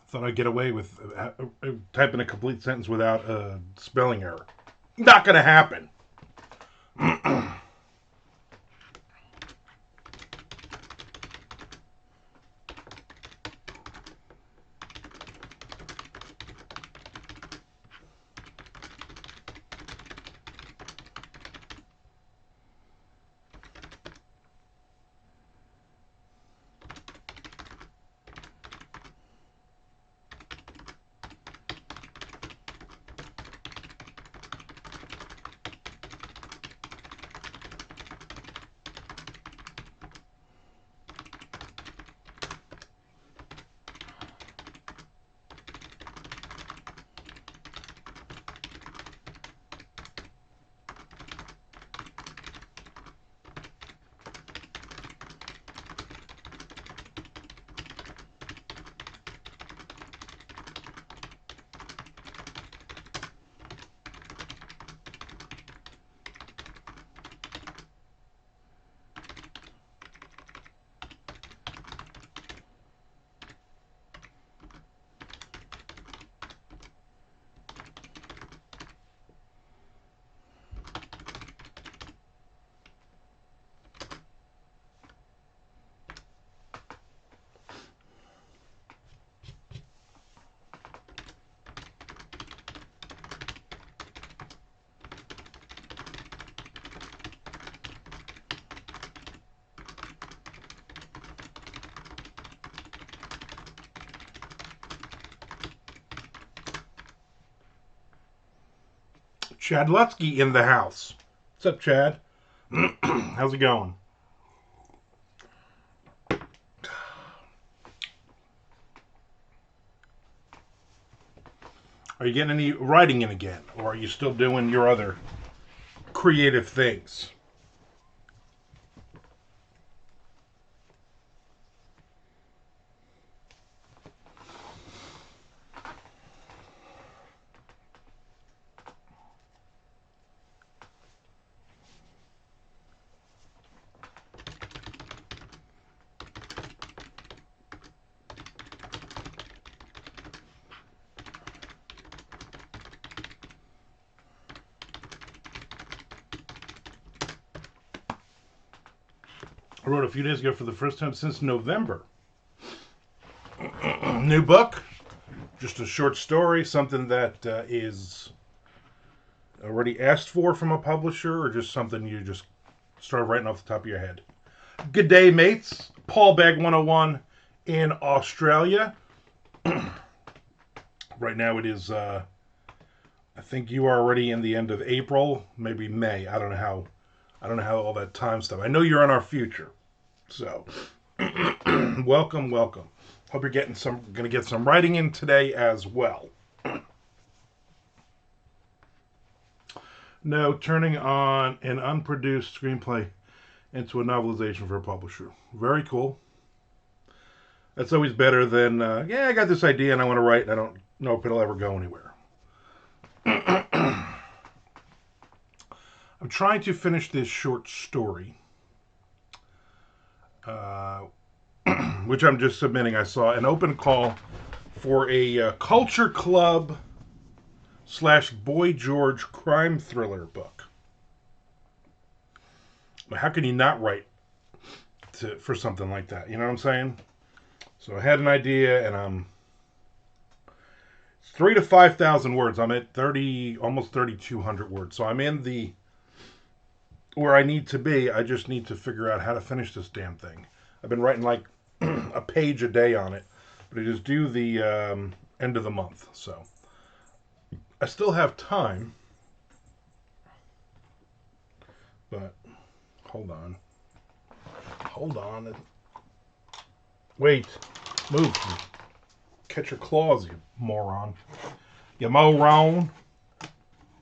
Thought I'd get away with typing a complete sentence without a spelling error. Not gonna happen. Chad Lutsky in the house. What's up, Chad? How's it going? Are you getting any writing in again? Or are you still doing your other creative things? I wrote a few days ago for the first time since November. New book, just a short story, something that is already asked for from a publisher, or just something you just started writing off the top of your head. Good day, mates. Paul Bag 101 in Australia. Right now it is, I think you are already in the end of April, maybe May. I don't know how all that time stuff. I know you're in our future. So, welcome, welcome. Hope you're gonna get some writing in today as well. No, turning on an unproduced screenplay into a novelization for a publisher. Very cool. That's always better than, yeah, I got this idea and I want to write and I don't know if it'll ever go anywhere. I'm trying to finish this short story, uh, which I'm just submitting. I saw an open call for a culture club slash Boy George crime thriller book. How can you not write for something like that? You know what I'm saying? So I had an idea, and it's 3 to 5,000 words. I'm at 30, almost 3,200 words. So I'm in the where I need to be. I just need to figure out how to finish this damn thing. I've been writing like a page a day on it, but it is due the end of the month. So I still have time, but hold on. Hold on. Wait. Move. Catch your claws, you moron. You moron.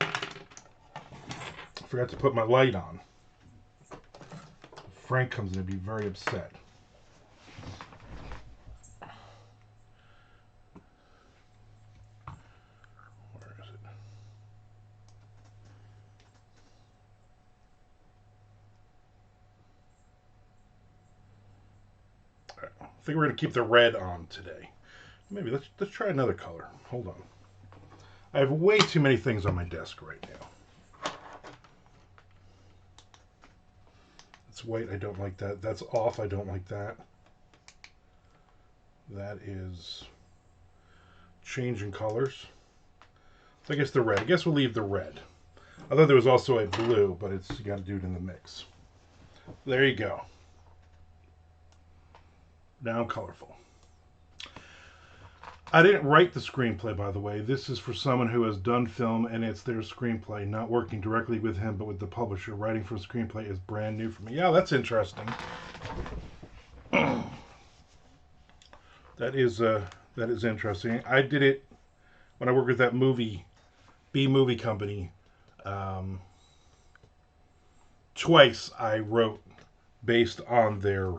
I forgot to put my light on. Frank comes in to be very upset. Where is it? I think we're going to keep the red on today. Maybe let's try another color. Hold on. I have way too many things on my desk right now. It's white. I don't like that. That's off. I don't like that. That is changing colors. So I guess the red. I guess we'll leave the red. I thought there was also a blue, but you got to do it in the mix. There you go. Now colorful. I didn't write the screenplay, by the way. This is for someone who has done film, and it's their screenplay, not working directly with him, but with the publisher. Writing for a screenplay is brand new for me. Yeah, that's interesting. That is interesting. I did it when I worked with that movie company. Twice I wrote based on their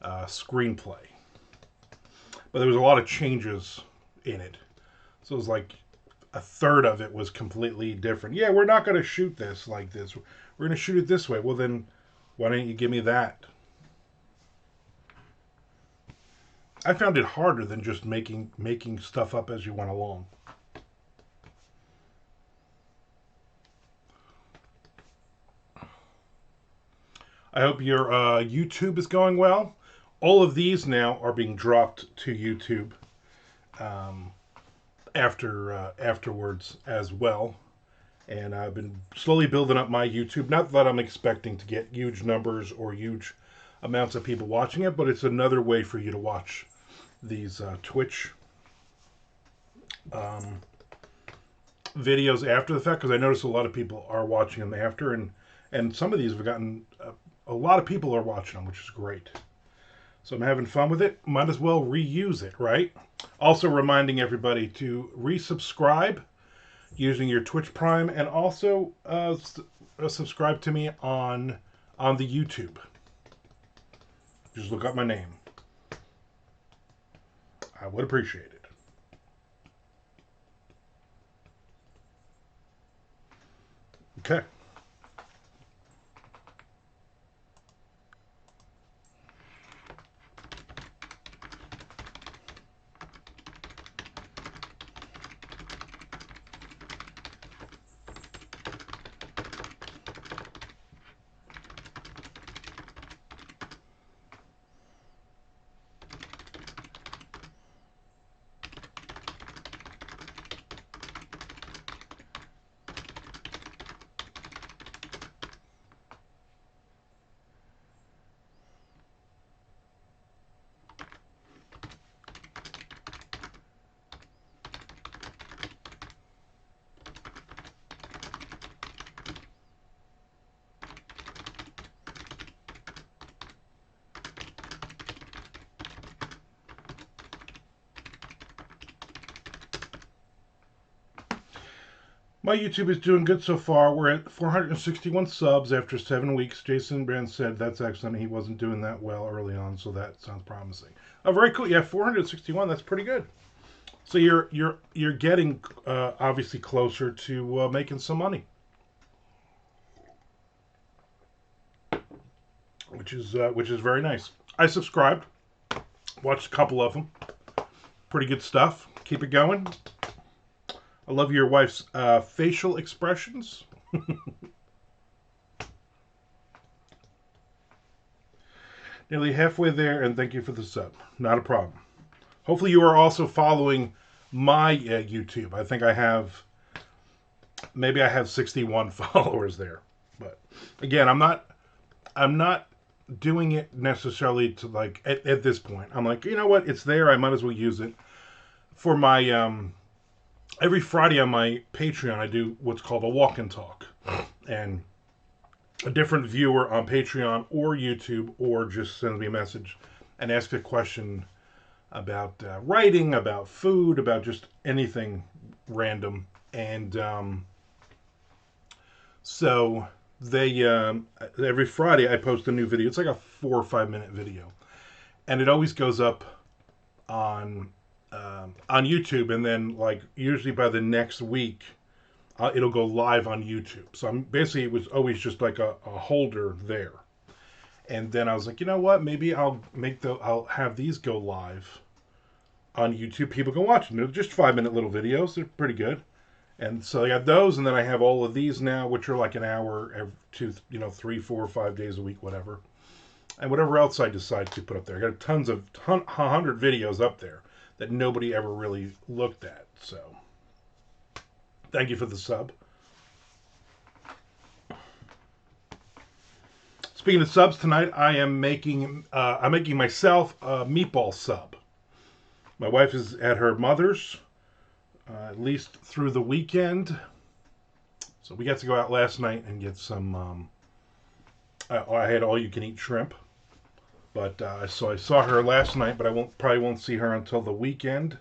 screenplay. But there was a lot of changes in it. So it was like a third of it was completely different. Yeah, we're not going to shoot this like this. We're going to shoot it this way. Well, then why don't you give me that? I found it harder than just making stuff up as you went along. I hope your YouTube is going well. All of these now are being dropped to YouTube afterwards as well. And I've been slowly building up my YouTube. Not that I'm expecting to get huge numbers or huge amounts of people watching it, but it's another way for you to watch these Twitch videos after the fact, because I notice a lot of people are watching them after, and some of these have gotten a lot of people are watching them, which is great. So I'm having fun with it. Might as well reuse it, right? Also reminding everybody to resubscribe using your Twitch Prime, and also subscribe to me on the YouTube. Just look up my name. I would appreciate it. Okay. My YouTube is doing good so far. We're at 461 subs after 7 weeks. Jason Brand said that's excellent. He wasn't doing that well early on, so that sounds promising. Oh, very cool. Yeah, 461. That's pretty good. So you're getting obviously closer to making some money, which is very nice. I subscribed, watched a couple of them. Pretty good stuff. Keep it going. I love your wife's facial expressions. Nearly halfway there, and thank you for the sub. Not a problem. Hopefully you are also following my YouTube. I think I have 61 followers there. But again, I'm not doing it necessarily to like at this point. I'm like, you know what? It's there. I might as well use it for my every Friday on my Patreon. I do what's called a walk and talk, and a different viewer on Patreon or YouTube or just sends me a message and asks a question about writing, about food, about just anything random. And so they every Friday I post a new video. It's like a 4 or 5 minute video, and it always goes up on YouTube, and then like usually by the next week it'll go live on YouTube. So I'm basically, it was always just like a holder there. And then I was like, you know what? Maybe I'll have these go live on YouTube. People can watch them. They're just 5-minute little videos. They're pretty good. And so I got those, and then I have all of these now, which are like an hour every 3, 4, 5 days a week, whatever. And whatever else I decide to put up there. I got tons of 100 videos up there that nobody ever really looked at. So thank you for the sub. Speaking of subs, tonight I'm making myself a meatball sub. My wife is at her mother's, at least through the weekend. So we got to go out last night and get some. I had all-you-can-eat shrimp, but so I saw her last night, but I probably won't see her until the weekend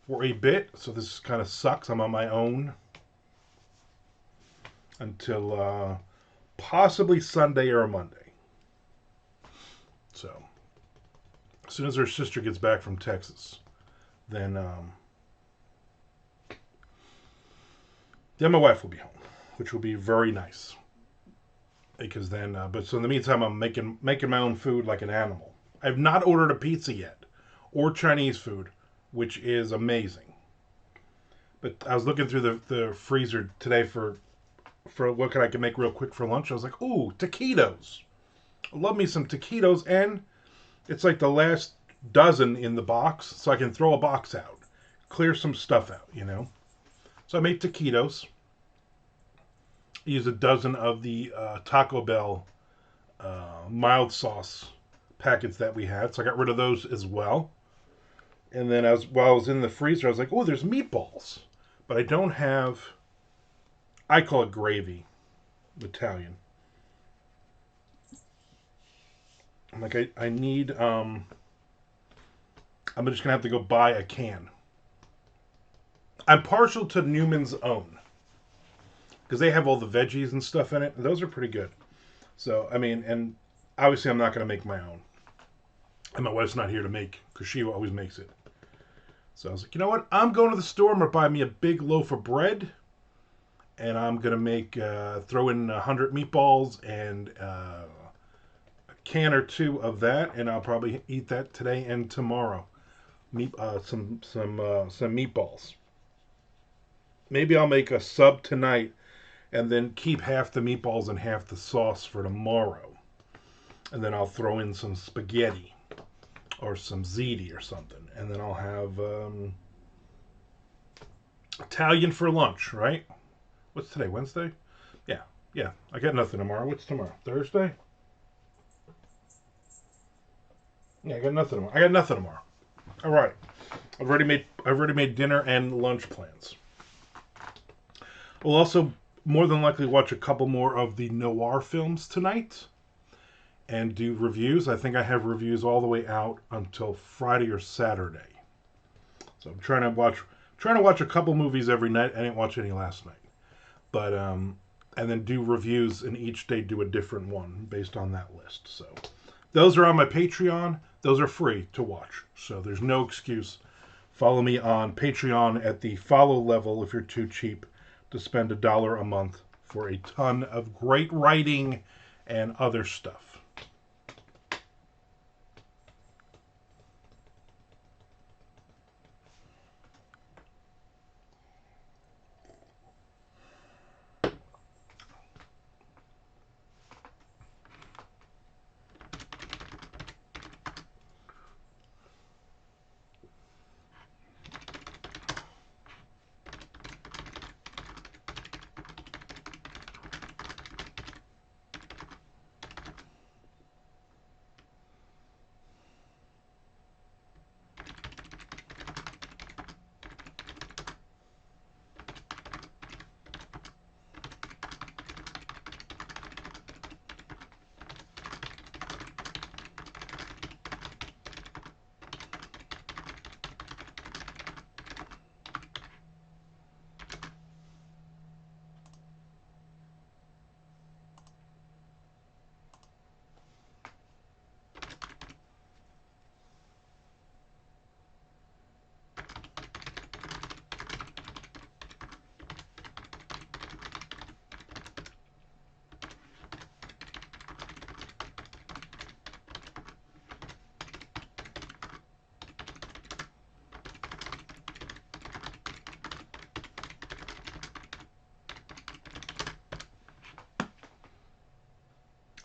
for a bit. So this kind of sucks. I'm on my own until possibly Sunday or Monday. So as soon as her sister gets back from Texas, then my wife will be home, which will be very nice. Because then, but so in the meantime, I'm making my own food like an animal. I've not ordered a pizza yet, or Chinese food, which is amazing. But I was looking through the freezer today for what I can make real quick for lunch. I was like, ooh, taquitos. I love me some taquitos, and it's like the last dozen in the box, so I can throw a box out, clear some stuff out, So I made taquitos. I used a dozen of the Taco Bell mild sauce packets that we had, so I got rid of those as well. And then while I was in the freezer, I was like, oh, there's meatballs. But I don't have, I call it gravy, Italian. I'm like, I need, I'm just going to have to go buy a can. I'm partial to Newman's Own, because they have all the veggies and stuff in it, and those are pretty good. So, I mean, and obviously I'm not going to make my own. And my wife's not here to make, because she always makes it. So I was like, you know what? I'm going to the store, I'm going to buy me a big loaf of bread, and I'm going to throw in 100 meatballs and a can or two of that, and I'll probably eat that today and tomorrow. Some meatballs. Maybe I'll make a sub tonight, and then keep half the meatballs and half the sauce for tomorrow. And then I'll throw in some spaghetti or some ziti or something. And then I'll have Italian for lunch, right? What's today, Wednesday? Yeah. I got nothing tomorrow. What's tomorrow? Thursday? Yeah, I got nothing tomorrow. All right. I've already made dinner and lunch plans. We'll also more than likely watch a couple more of the noir films tonight and do reviews. I think I have reviews all the way out until Friday or Saturday. So I'm trying to watch a couple movies every night. I didn't watch any last night. But and then do reviews, and each day do a different one based on that list. So those are on my Patreon. Those are free to watch. So there's no excuse. Follow me on Patreon at the follow level if you're too cheap to spend $1 a month for a ton of great writing and other stuff.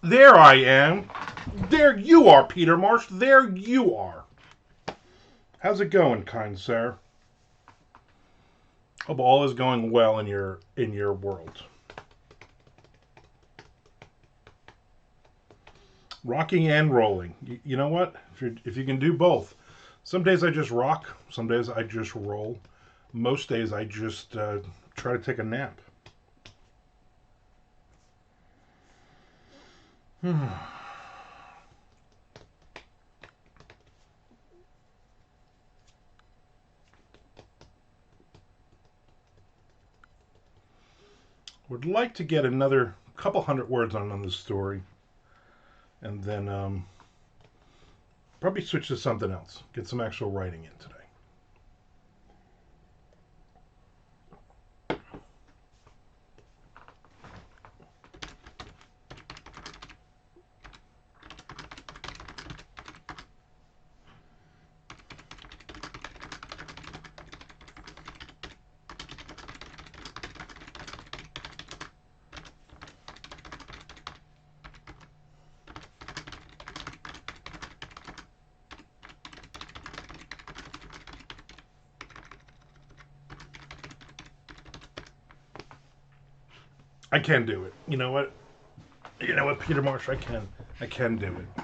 There I am. There you are, Peter Marsh. There you are. How's it going, kind sir? Hope all is going well in your world. Rocking and rolling. You know what? If you can do both. Some days I just rock. Some days I just roll. Most days I just try to take a nap. Would like to get another couple hundred words on this story, and then probably switch to something else. Get some actual writing in today. I can do it. You know what? You know what, Peter Marsh? I can. I can do it.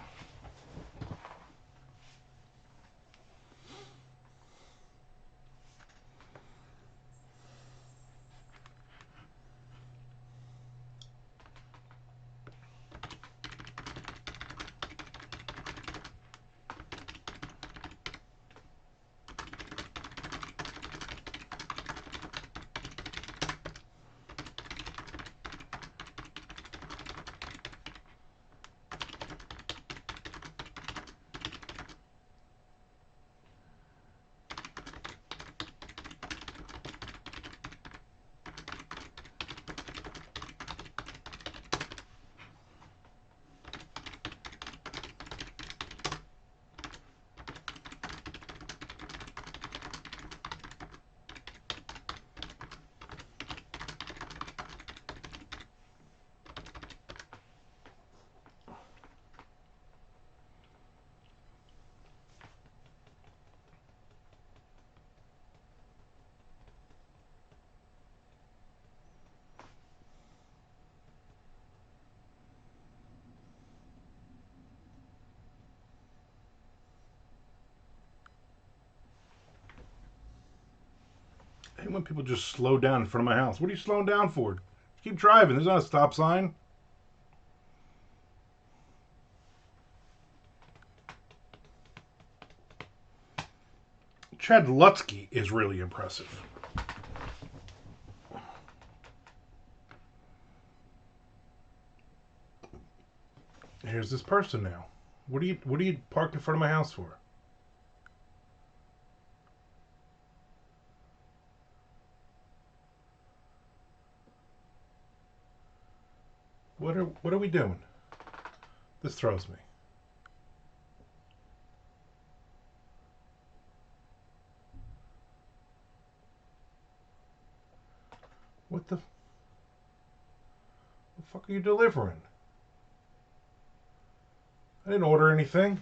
I hate when people just slow down in front of my house. What are you slowing down for? Keep driving. There's not a stop sign. Chad Lutsky is really impressive. Here's this person now. What are you parked in front of my house for? What are we doing? This throws me. What the fuck are you delivering? I didn't order anything.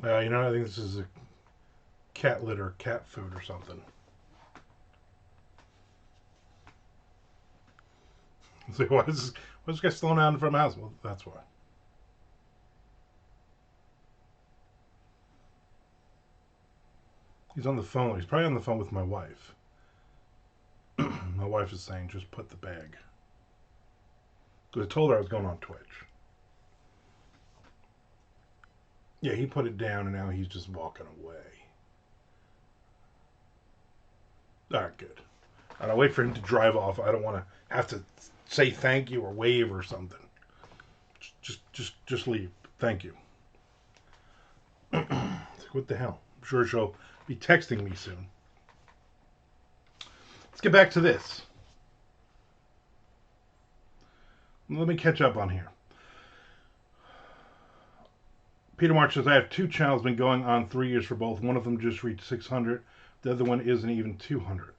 I think this is a cat litter, cat food or something. So why is this guy slowing down in front of my house? Well, that's why. He's on the phone. He's probably on the phone with my wife. My wife is saying, just put the bag. Because I told her I was going on Twitch. Yeah, he put it down and now he's just walking away. All right, good. And I'll wait for him to drive off. I don't want to have to say thank you or wave or something. Just leave. Thank you. What the hell? I'm sure she'll be texting me soon. Let's get back to this. Let me catch up on here. Peter March says, I have two channels been going on 3 years for both. One of them just reached 600. The other one isn't even 200.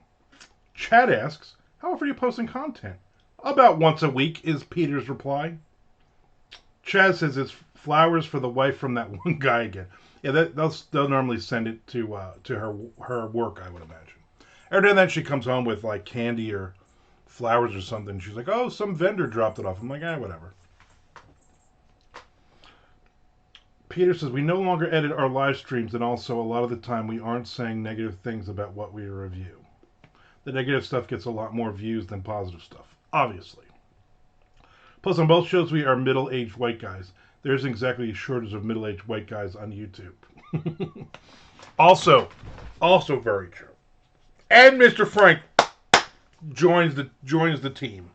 Chad asks, how often are you posting content? About once a week is Peter's reply. Chad says it's flowers for the wife from that one guy again. Yeah, they'll normally send it to her work, I would imagine. Every now and then she comes home with like candy or flowers or something. She's like, oh, some vendor dropped it off. I'm like, whatever. Peter says, we no longer edit our live streams, and also a lot of the time we aren't saying negative things about what we review. The negative stuff gets a lot more views than positive stuff, obviously. Plus, on both shows, we are middle-aged white guys. There isn't exactly a shortage of middle-aged white guys on YouTube. also very true. And Mr. Frank joins the team.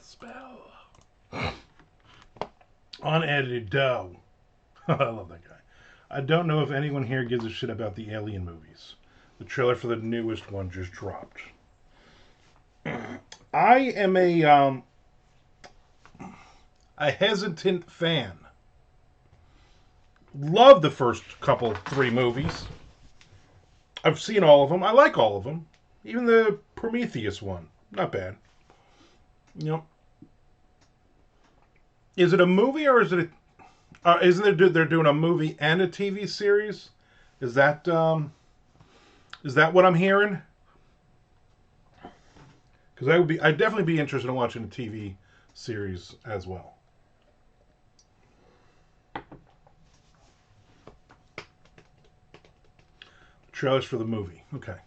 Spell. Unedited dough. I love that guy. I don't know if anyone here gives a shit about the Alien movies. The trailer for the newest one just dropped. I am a hesitant fan. Love the first couple, 3 movies. I've seen all of them. I like all of them. Even the Prometheus one. Not bad. You know, is it a movie or is it isn't they're doing a movie and a TV series? Is that what I'm hearing? Because I'd definitely be interested in watching a TV series as well. Trailers for the movie. Okay.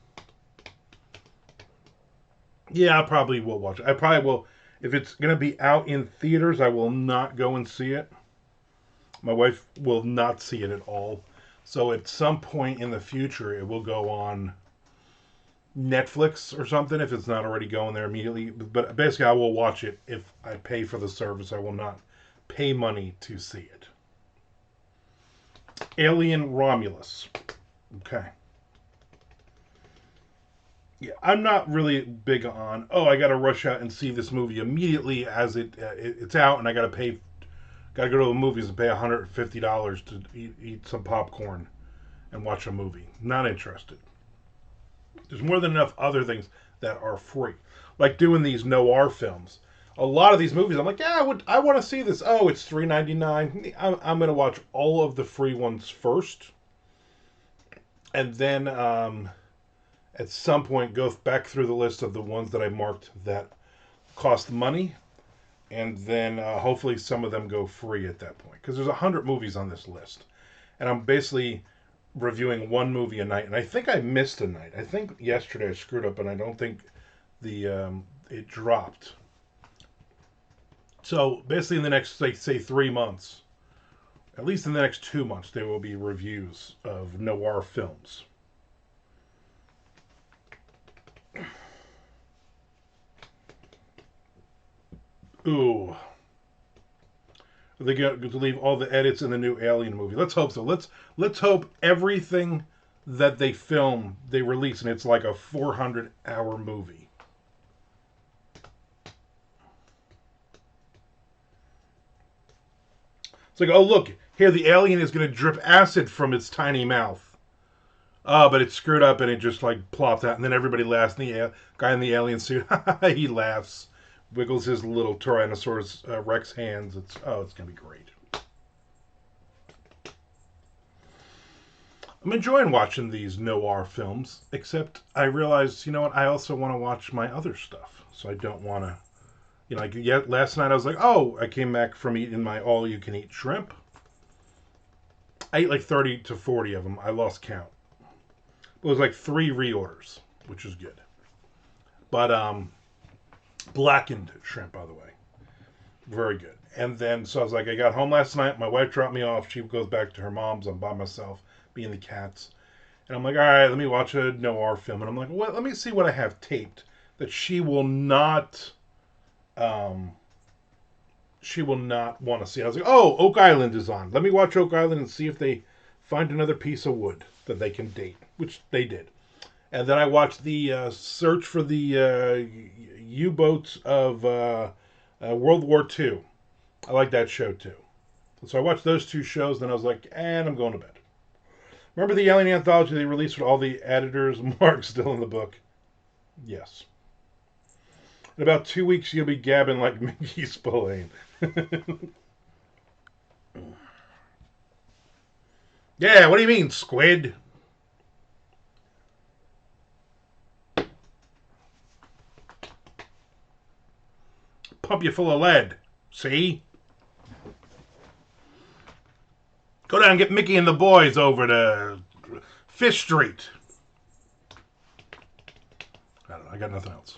Yeah, I probably will watch it. I probably will. If it's going to be out in theaters, I will not go and see it. My wife will not see it at all. So at some point in the future, it will go on Netflix or something if it's not already going there immediately. But basically, I will watch it if I pay for the service. I will not pay money to see it. Alien Romulus. Okay. Yeah, I'm not really big on, I got to rush out and see this movie immediately as it's out, and I got to go to the movies and pay $150 to eat some popcorn and watch a movie. Not interested. There's more than enough other things that are free, like doing these noir films. A lot of these movies, I'm like, yeah, I want to see this. Oh, it's $3.99. I'm going to watch all of the free ones first, and then at some point go back through the list of the ones that I marked that cost money, and then hopefully some of them go free at that point, because there's 100 movies on this list, and I'm basically reviewing one movie a night, and I think I missed a night. I think yesterday I screwed up, and I don't think it dropped. So basically in the next, say 3 months, at least in the next 2 months, there will be reviews of noir films. Ooh. Are they going to leave all the edits in the new Alien movie? Let's hope so. Let's hope everything that they film, they release, and it's like a 400-hour movie. It's like, oh, look, here the alien is going to drip acid from its tiny mouth. Oh, but it's screwed up and it just like plopped out, and then everybody laughs. And the guy in the alien suit, he laughs, wiggles his little Tyrannosaurus Rex hands. It's gonna be great. I'm enjoying watching these noir films, except I realized, you know what? I also want to watch my other stuff, so I don't want to. Like last night I was like, oh, I came back from eating my all-you-can-eat shrimp. I ate like 30 to 40 of them. I lost count. It was like 3 reorders, which is good. But blackened shrimp, by the way, very good. And then so I was like, I got home last night. My wife dropped me off. She goes back to her mom's. I'm by myself, being the cats. And I'm like, all right, let me watch a noir film. And I'm like, well, let me see what I have taped that she will not. She will not want to see. I was like, oh, Oak Island is on. Let me watch Oak Island and see if they find another piece of wood that they can date, which they did. And then I watched the search for the U-boats of World War II. I like that show too. So I watched those 2 shows, then I was like, and I'm going to bed. Remember the Alien Anthology they released with all the editors' marks still in the book? Yes. In about 2 weeks, you'll be gabbing like Mickey Spillane. Yeah, what do you mean, squid? Pump you full of lead. See? Go down and get Mickey and the boys over to Fish Street. I don't know. I got nothing else.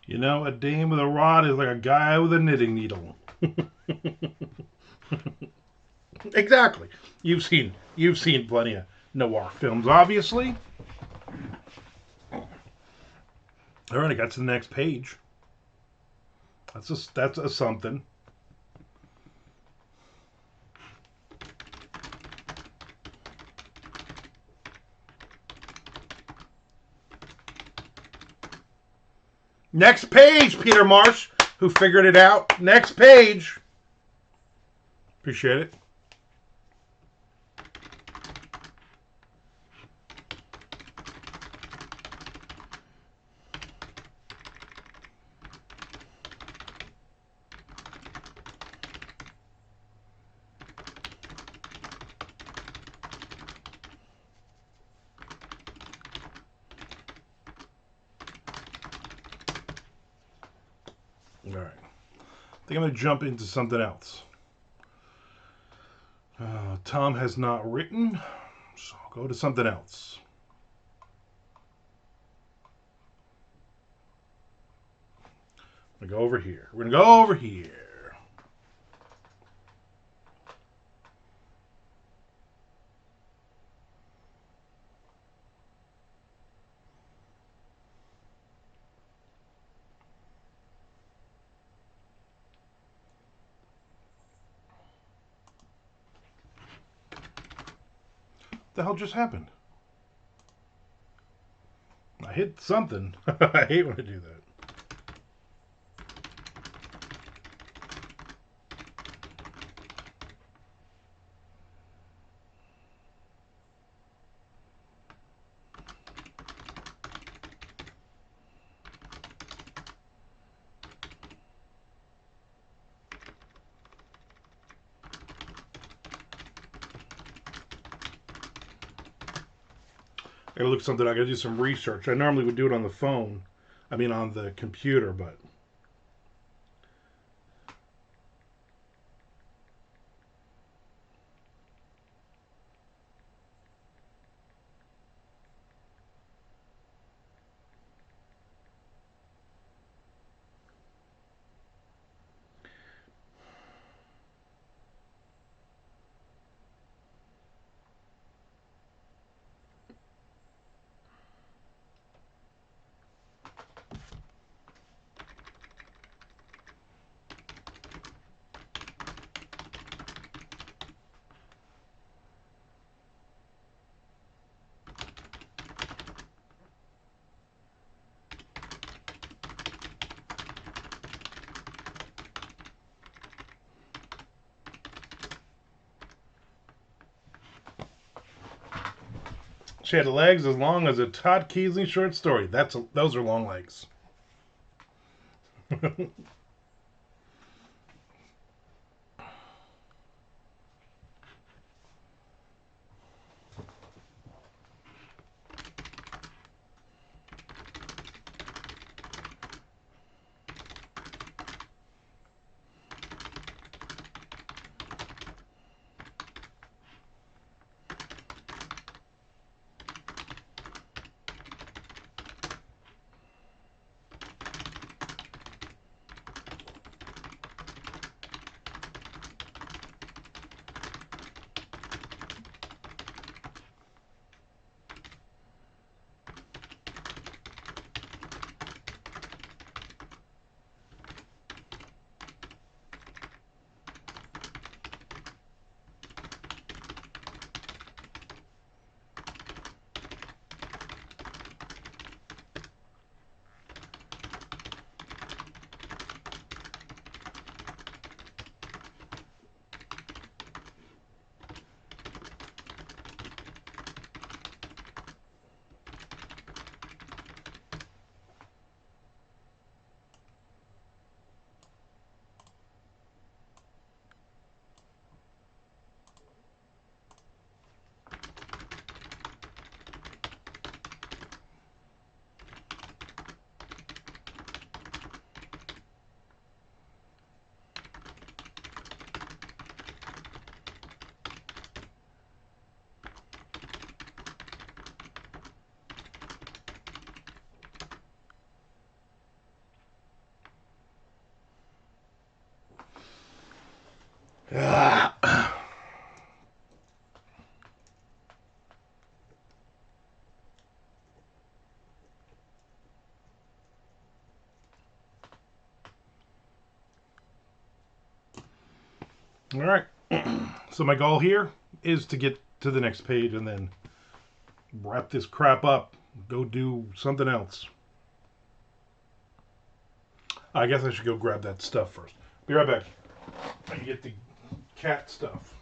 You know, a dame with a rod is like a guy with a knitting needle. Exactly. You've seen plenty of noir films, obviously. All right, I got to the next page. That's a something. Next page, Peter Marsh, who figured it out. Next page. Appreciate it. All right. I think I'm going to jump into something else. Tom has not written, so I'll go to something else. We're going to go over here. We're going to go over here. What the hell just happened? I hit something. I hate when I do that. I gotta look something. I gotta do some research. I normally would do it on the phone. I mean, on the computer, but She had legs as long as a Todd Keesley short story. Those are long legs. All right. So my goal here is to get to the next page and then wrap this crap up. Go do something else. I guess I should go grab that stuff first. Be right back. I can get the cat stuff.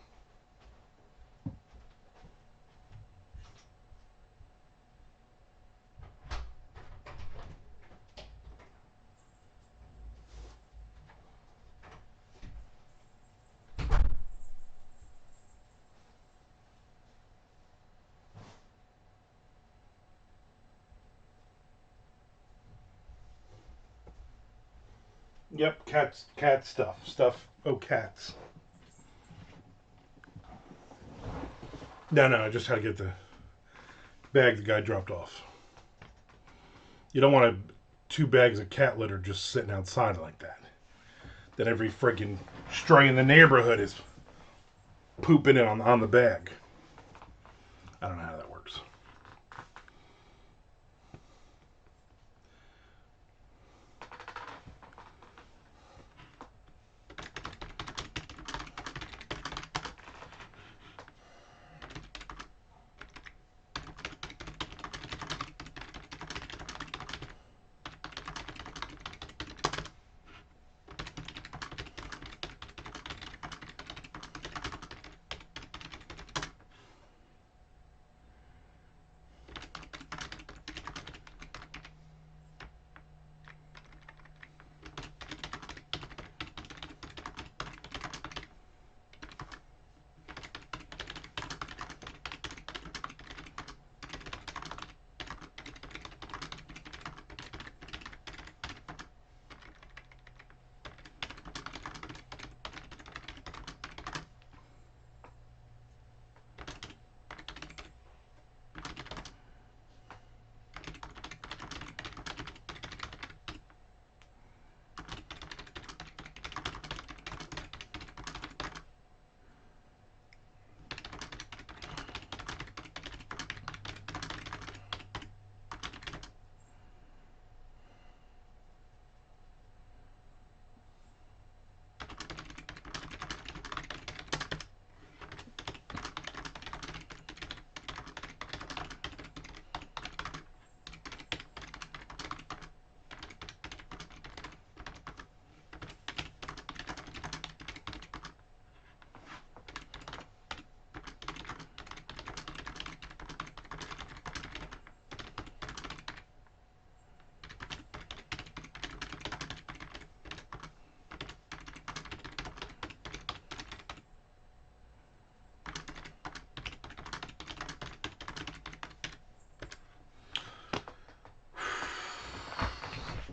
Yep, cat stuff. Oh, cats. No, I just had to get the bag the guy dropped off. You don't want 2 bags of cat litter just sitting outside like that. Then every freaking stray in the neighborhood is pooping it on the bag. I don't know how that works.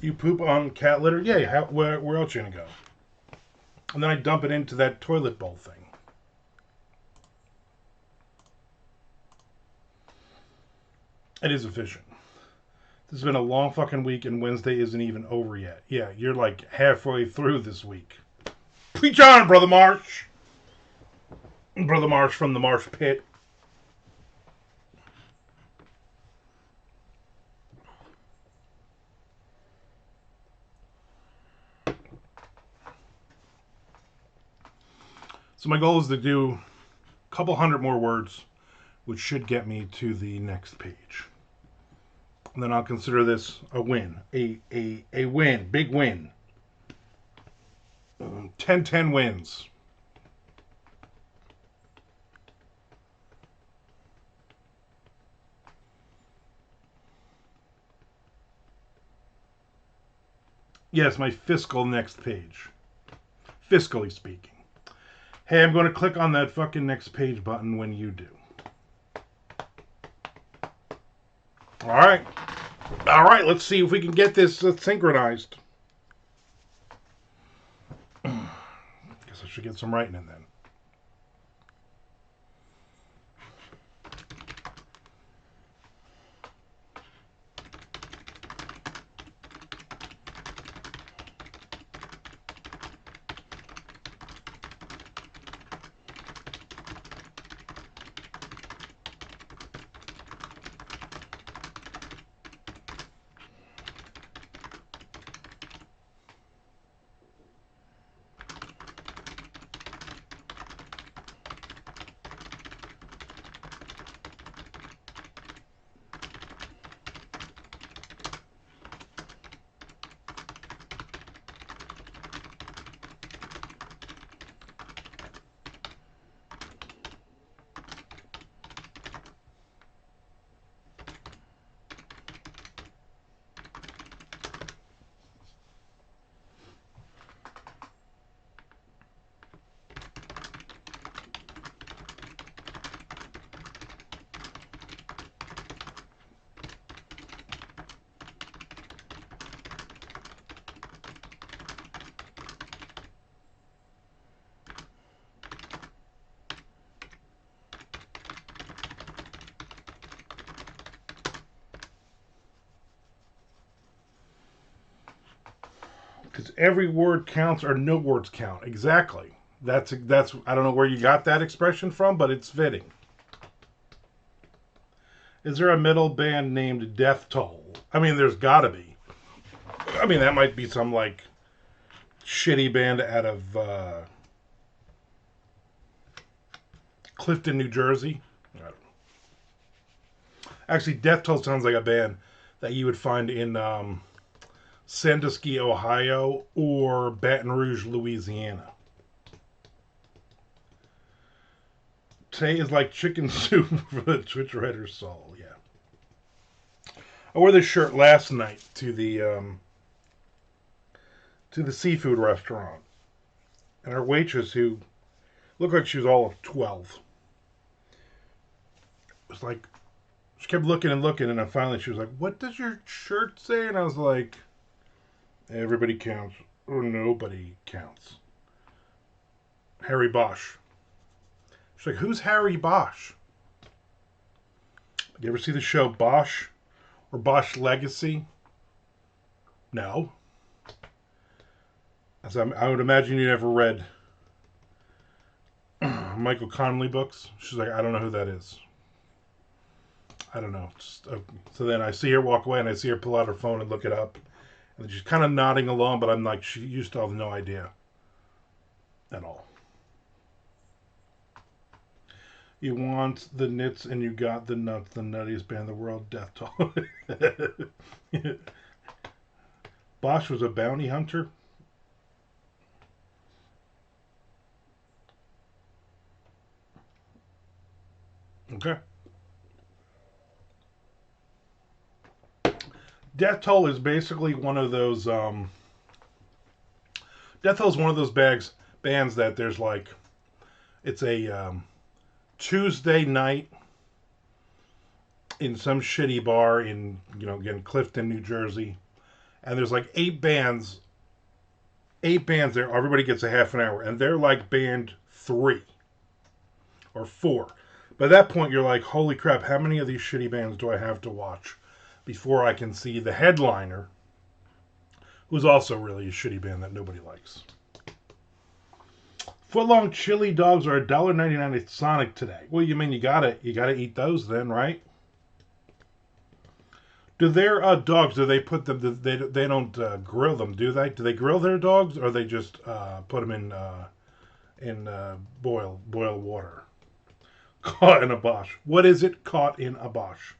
You poop on cat litter? Yeah, where else you gonna go? And then I dump it into that toilet bowl thing. It is efficient. This has been a long fucking week, and Wednesday isn't even over yet. Yeah, you're like halfway through this week. Preach on, Brother Marsh! Brother Marsh from the Marsh Pit. So my goal is to do a couple hundred more words, which should get me to the next page. And then I'll consider this a win. A win. Big win. 10-10 wins. Yes, my fiscal next page. Fiscally speaking. Hey, I'm going to click on that fucking next page button when you do. All right. All right, let's see if we can get this synchronized. Guess I should get some writing in then. Because every word counts or no words count. Exactly. That's I don't know where you got that expression from, but it's fitting. Is there a metal band named Death Toll? I mean, there's got to be. I mean, that might be some like shitty band out of Clifton, New Jersey. I don't know. Actually, Death Toll sounds like a band that you would find in Sandusky, Ohio, or Baton Rouge, Louisiana. Today is like chicken soup for the Twitch Writer's soul. Yeah. I wore this shirt last night to the seafood restaurant, and our waitress, who looked like she was all of 12, was like, she kept looking and looking, and then finally she was like, "What does your shirt say?" And I was like, "Everybody counts, or nobody counts." Harry Bosch. She's like, "Who's Harry Bosch?" You ever see the show Bosch or Bosch Legacy? No. As I would imagine you never read Michael Connelly books. She's like, "I don't know who that is." I don't know. So then I see her walk away, and I see her pull out her phone and look it up. And she's kind of nodding along, but I'm like, she used to have no idea at all. You want the nits and you got the nuts, the nuttiest band in the world, Death Toll. Bosch was a bounty hunter. Okay. Death Toll is basically one of those. Death Toll is one of those bands that there's like, it's a Tuesday night in some shitty bar in, again, Clifton, New Jersey, and there's like eight bands there. Everybody gets a half an hour, and they're like band three or four. By that point, you're like, holy crap, how many of these shitty bands do I have to watch before I can see the headliner, who's also really a shitty band that nobody likes? Footlong chili dogs are $1.99 at Sonic today. Well, you mean you gotta eat those then, right? Do their dogs? Do they put them? They don't grill them, do they? Do they grill their dogs, or they just put them in boil water? Caught in a bosh. What is it? Caught in a bosh.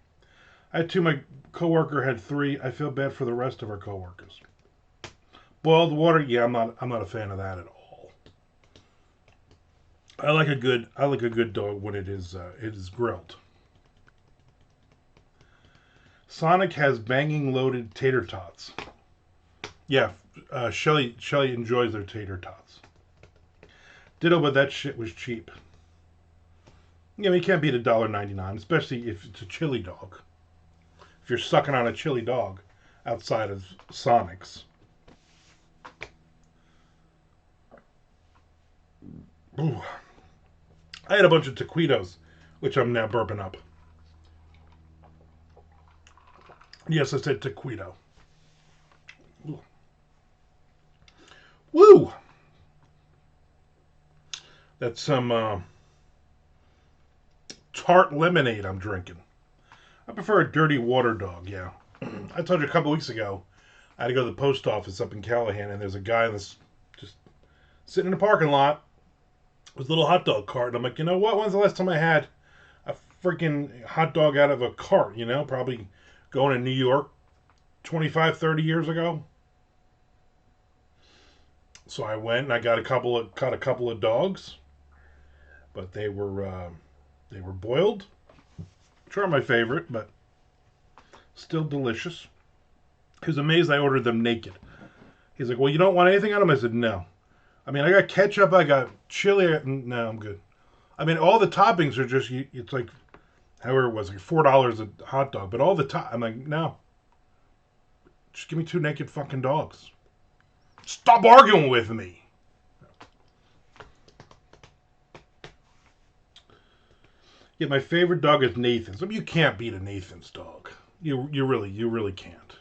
I had two. My coworker had three. I feel bad for the rest of our coworkers. Boiled water. Yeah, I'm not a fan of that at all. I like a good dog when it is grilled. Sonic has banging loaded tater tots. Yeah, Shelly enjoys their tater tots. Ditto, but that shit was cheap. Yeah, I mean, you can't beat $1.99, especially if it's a chili dog. If you're sucking on a chili dog outside of Sonic's. Ooh. I had a bunch of taquitos, which I'm now burping up. Yes, I said taquito. Ooh. Woo! That's some tart lemonade I'm drinking. I prefer a dirty water dog, yeah. I told you a couple weeks ago, I had to go to the post office up in Callahan, and there's a guy that's just sitting in the parking lot with a little hot dog cart. And I'm like, you know what? When's the last time I had a freaking hot dog out of a cart, you know? Probably going to New York 25, 30 years ago. So I went and I got caught a couple of dogs, but they were boiled. Which are my favorite, but still delicious. He was amazed I ordered them naked. He's like, well, you don't want anything on them? I said, no. I mean, I got ketchup, I got chili. No, I'm good. I mean, all the toppings are just, it's like, however it was, like $4 a hot dog. But all the I'm like, no. Just give me two naked fucking dogs. Stop arguing with me. Yeah, my favorite dog is Nathan's. I mean, you can't beat a Nathan's dog. You really can't.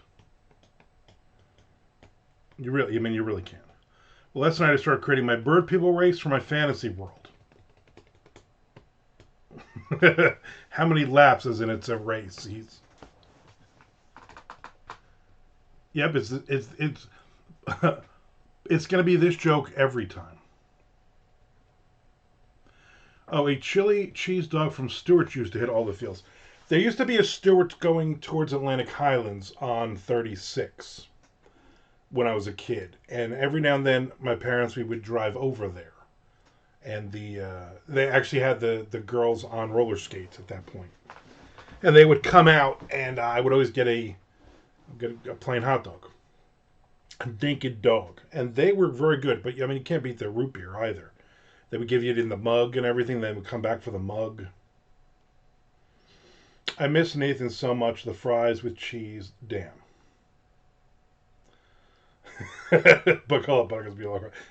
You really can't. Well, last night I started creating my bird people race for my fantasy world. How many laps is in it's a race? Yep, it's it's going to be this joke every time. Oh, a chili cheese dog from Stewart's used to hit all the fields. There used to be a Stewart's going towards Atlantic Highlands on 36 when I was a kid, and every now and then my parents we would drive over there, and they actually had the girls on roller skates at that point, and they would come out, and I would always get a plain hot dog, a naked dog, and they were very good. But I mean, you can't beat their root beer either. They would give you it in the mug and everything. They would come back for the mug. I miss Nathan so much. The fries with cheese. Damn. Buckle up, Buckles.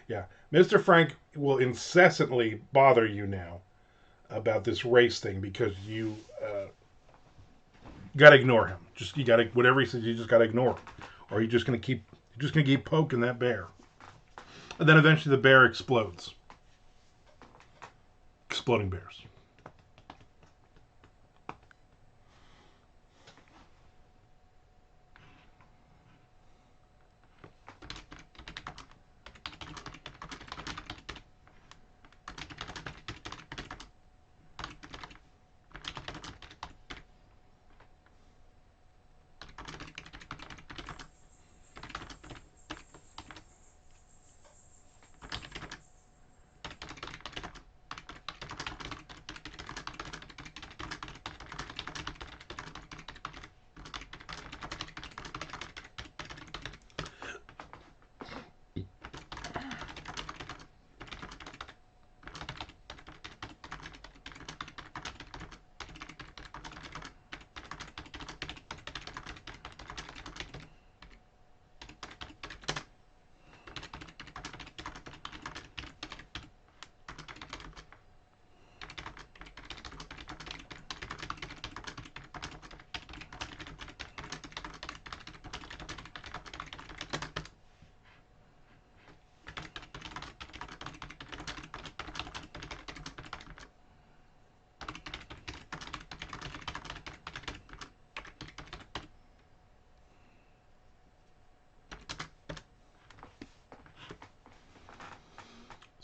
Yeah. Mr. Frank will incessantly bother you now about this race thing because you got to ignore him. You got to, whatever he says, you just got to ignore him. Or you're just going to keep poking that bear. And then eventually the bear explodes. Exploding bears.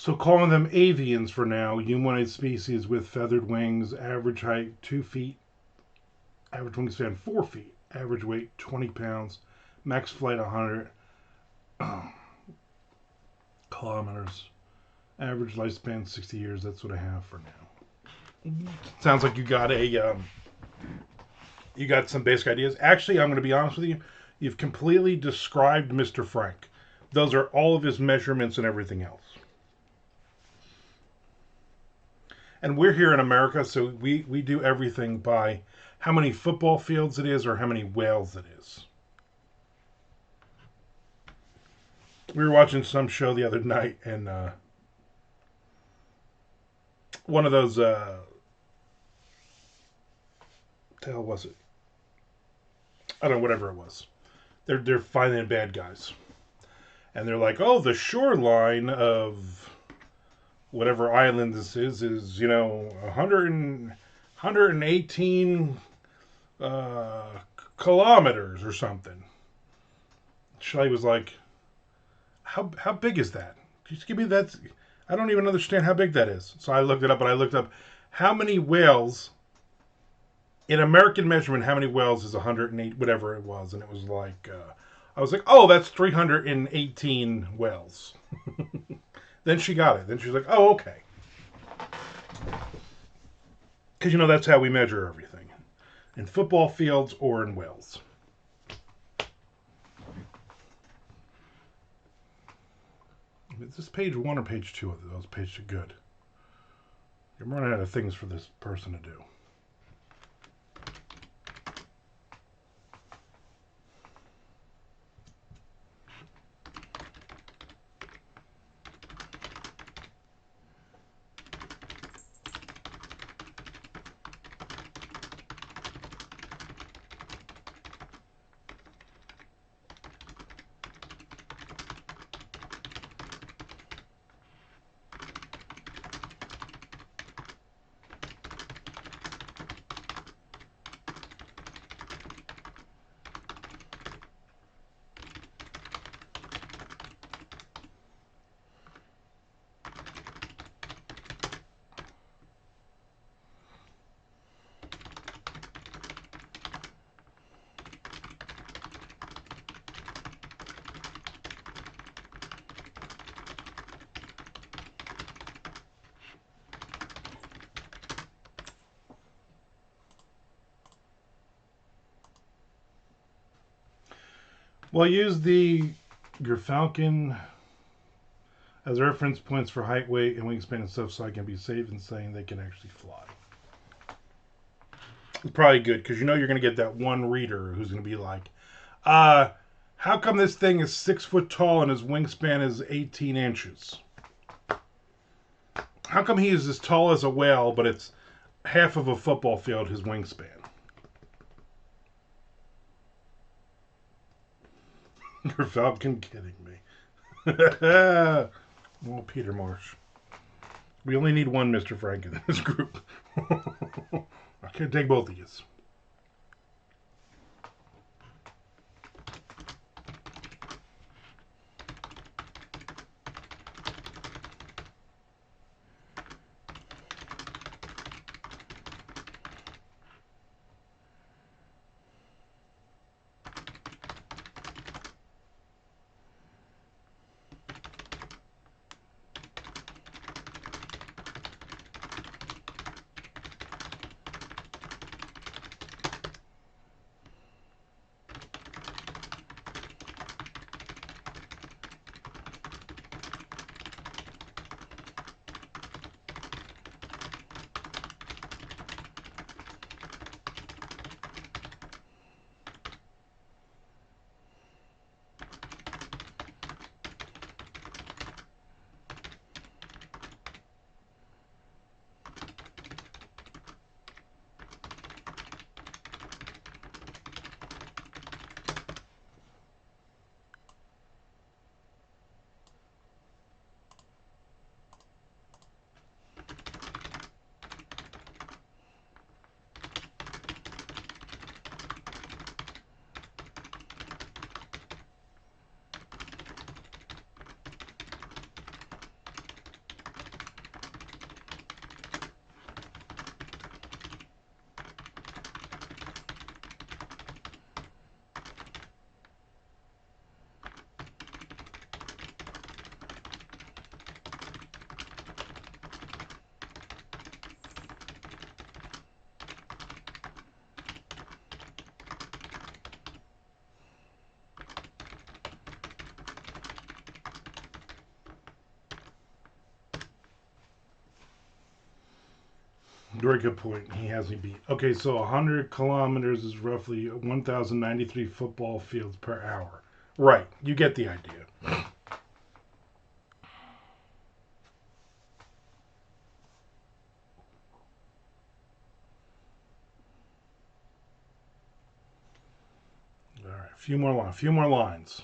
So calling them avians for now, humanoid species with feathered wings, average height 2 feet, average wingspan 4 feet, average weight 20 pounds, max flight 100 kilometers, average lifespan 60 years. That's what I have for now. Sounds like you got some basic ideas. Actually, I'm going to be honest with you. You've completely described Mr. Frank. Those are all of his measurements and everything else. And we're here in America, so we do everything by how many football fields it is or how many whales it is. We were watching some show the other night, and one of those, what the hell was it? I don't know, whatever it was. They're finding bad guys. And they're like, oh, the shoreline of whatever island this is 118 kilometers or something. Shelly was like, how big is that? Just give me that. I don't even understand how big that is. So I looked it up, and I looked up how many whales, in American measurement, how many whales is 108, whatever it was. And it was like, I was like, oh, that's 318 whales. Then she got it. Then she was like, oh, okay. Because, that's how we measure everything. In football fields or in whales. Is this page 1 or page 2 of those? Page 2, good. I'm running out of things for this person to do. Well, use your Falcon as reference points for height, weight, and wingspan and stuff, so I can be safe in saying they can actually fly. It's probably good, because you're going to get that one reader who's going to be like, how come this thing is 6 foot tall and his wingspan is 18 inches? How come he is as tall as a whale, but it's half of a football field, his wingspan? Your Falcon kidding me. Well, Peter Marsh. We only need one Mr. Frank in this group. I can't take both of you. Very good point. He has me beat. Okay, so 100 kilometers is roughly 1,093 football fields per hour. Right. You get the idea. All right. A few more lines.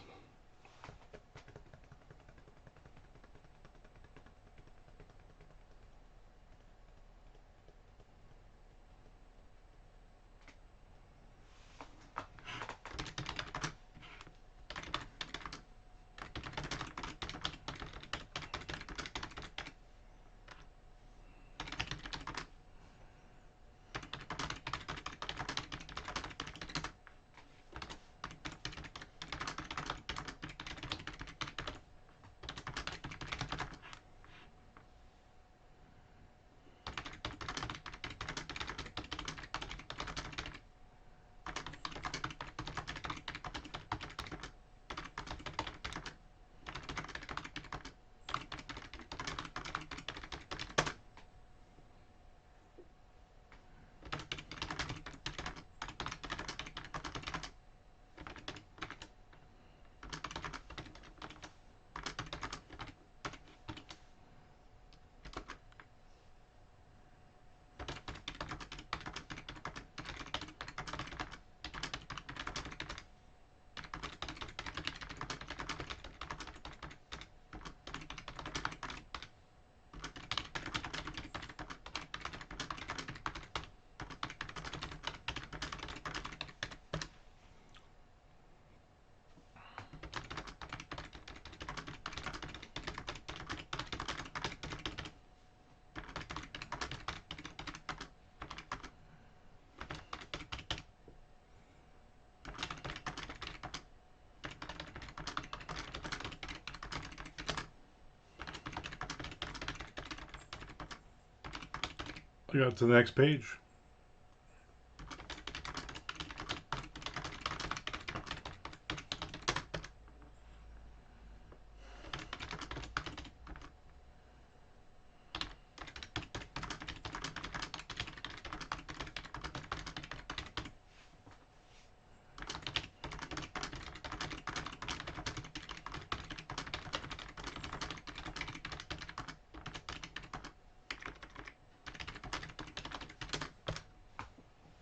We got to the next page.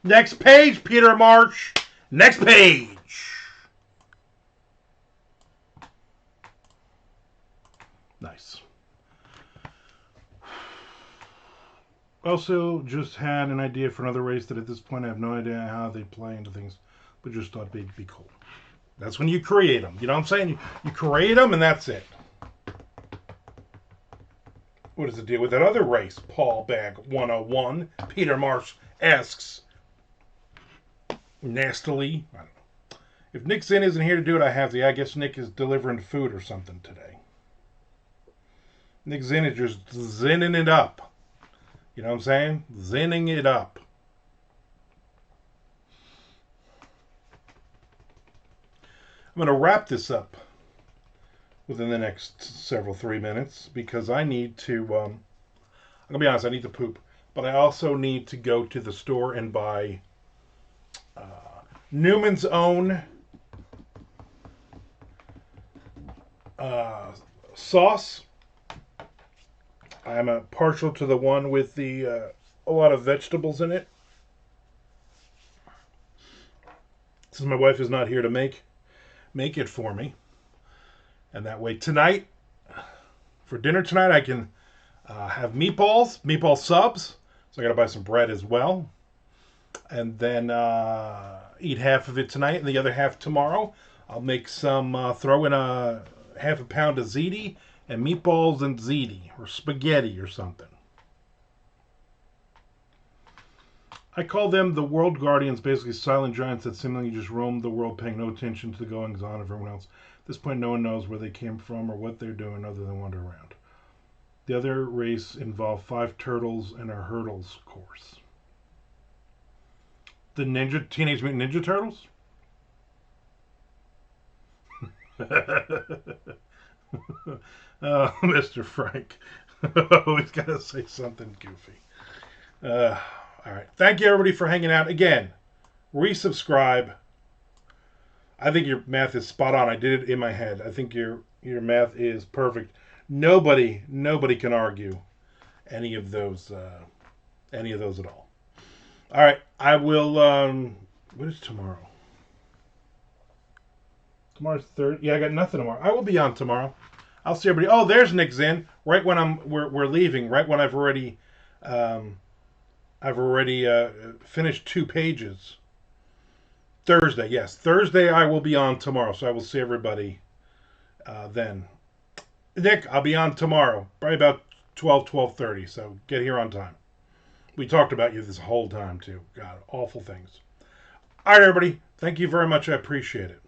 Next page, Peter Marsh. Next page. Nice. Also, just had an idea for another race that at this point I have no idea how they play into things, but just thought they'd be cool. That's when you create them. You know what I'm saying? You create them and that's it. What is the deal with that other race? Paul Bag 101. Peter Marsh asks nastily. I don't know. If Nick Zinn isn't here to do it, I guess Nick is delivering food or something today. Nick Zinn is just zinning it up. You know what I'm saying? Zinning it up. I'm going to wrap this up within the next several 3 minutes because I need to, I'm going to be honest, I need to poop. But I also need to go to the store and buy Newman's Own sauce. I'm partial to the one with the a lot of vegetables in it. Since my wife is not here to make it for me, and that way tonight, for dinner tonight, I can have meatball subs. So I got to buy some bread as well, and then eat half of it tonight and the other half tomorrow. I'll make some throw in a half a pound of ziti and meatballs and ziti or spaghetti or something. I call them the world guardians, basically silent giants that seemingly just roam the world paying no attention to the goings on of everyone else. At this point, no one knows where they came from or what they're doing other than wander around. The other race involved 5 turtles and a hurdles course. The Teenage Mutant Ninja Turtles? Oh, Mr. Frank. Always got to say something goofy. Uh, all right. Thank you, everybody, for hanging out. Again, resubscribe. I think your math is spot on. I did it in my head. I think your math is perfect. Nobody can argue any of those at all. All right. I will. What is tomorrow? Tomorrow's third. Yeah, I got nothing tomorrow. I will be on tomorrow. I'll see everybody. Oh, there's Nick Zinn. Right when we're leaving. Right when um, I've already finished 2 pages. Thursday, yes, Thursday I will be on tomorrow, so I will see everybody then. Nick, I'll be on tomorrow, probably about 12:30. So get here on time. We talked about you this whole time too. God, awful things. All right, everybody. Thank you very much. I appreciate it.